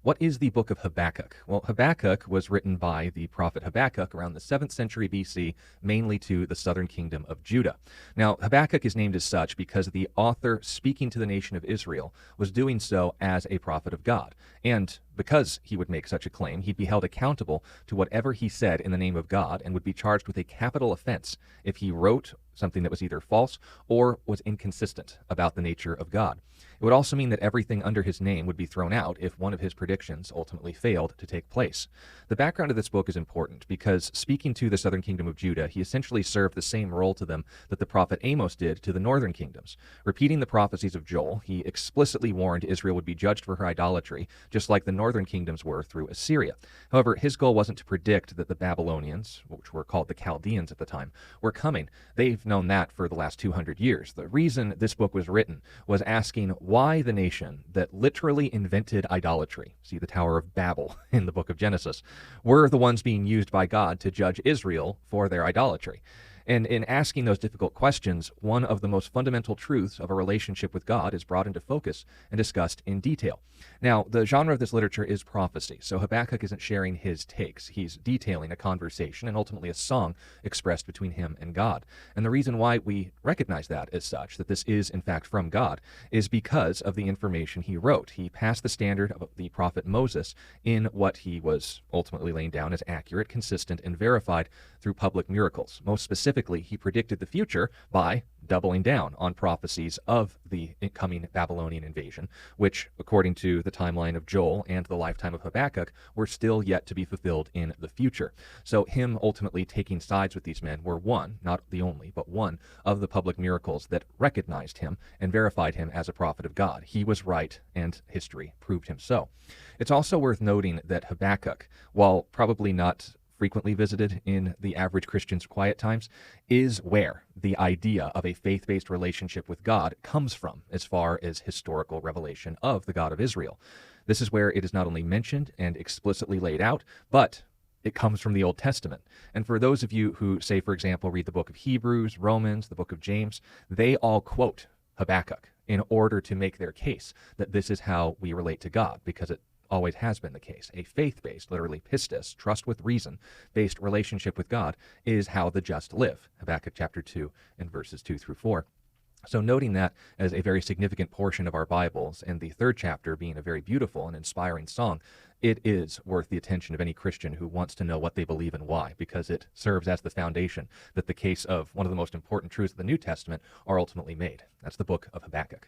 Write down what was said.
What is the book of Habakkuk? Well, Habakkuk was written by the prophet Habakkuk around the 7th century BC, mainly to the southern kingdom of Judah. Now, Habakkuk is named as such because the author speaking to the nation of Israel was doing so as a prophet of God. And because he would make such a claim, he'd be held accountable to whatever he said in the name of God and would be charged with a capital offense if he wrote something that was either false or was inconsistent about the nature of God. It would also mean that everything under his name would be thrown out if one of his predictions ultimately failed to take place. The background of this book is important because speaking to the southern kingdom of Judah, he essentially served the same role to them that the prophet Amos did to the northern kingdoms. Repeating the prophecies of Joel, he explicitly warned Israel would be judged for her idolatry, just like the northern kingdoms were through Assyria. However, his goal wasn't to predict that the Babylonians, which were called the Chaldeans at the time, were coming. They've known that for the last 200 years. The reason this book was written was asking why the nation that literally invented idolatry, see the Tower of Babel in the book of Genesis, were the ones being used by God to judge Israel for their idolatry. And in asking those difficult questions, one of the most fundamental truths of a relationship with God is brought into focus and discussed in detail. Now, the genre of this literature is prophecy, so Habakkuk isn't sharing his takes. He's detailing a conversation and ultimately a song expressed between him and God. And the reason why we recognize that as such, that this is in fact from God, is because of the information he wrote. He passed the standard of the prophet Moses in what he was ultimately laying down as accurate, consistent, and verified through public miracles. Most specifically, he predicted the future by doubling down on prophecies of the incoming Babylonian invasion, which, according to the timeline of Joel and the lifetime of Habakkuk, were still yet to be fulfilled in the future. So him ultimately taking sides with these men were one, not the only, but one of the public miracles that recognized him and verified him as a prophet of God. He was right, and history proved him so. It's also worth noting that Habakkuk, while probably not frequently visited in the average Christian's quiet times, is where the idea of a faith-based relationship with God comes from as far as historical revelation of the God of Israel. This is where it is not only mentioned and explicitly laid out, but it comes from the Old Testament. And for those of you who, say, for example, read the book of Hebrews, Romans, the book of James, they all quote Habakkuk in order to make their case that this is how we relate to God, because it always has been the case. A faith-based, literally pistis, trust with reason-based relationship with God is how the just live. Habakkuk chapter 2 and verses 2 through 4. So noting that as a very significant portion of our Bibles, and the third chapter being a very beautiful and inspiring song, it is worth the attention of any Christian who wants to know what they believe and why, because it serves as the foundation that the case of one of the most important truths of the New Testament are ultimately made. That's the book of Habakkuk.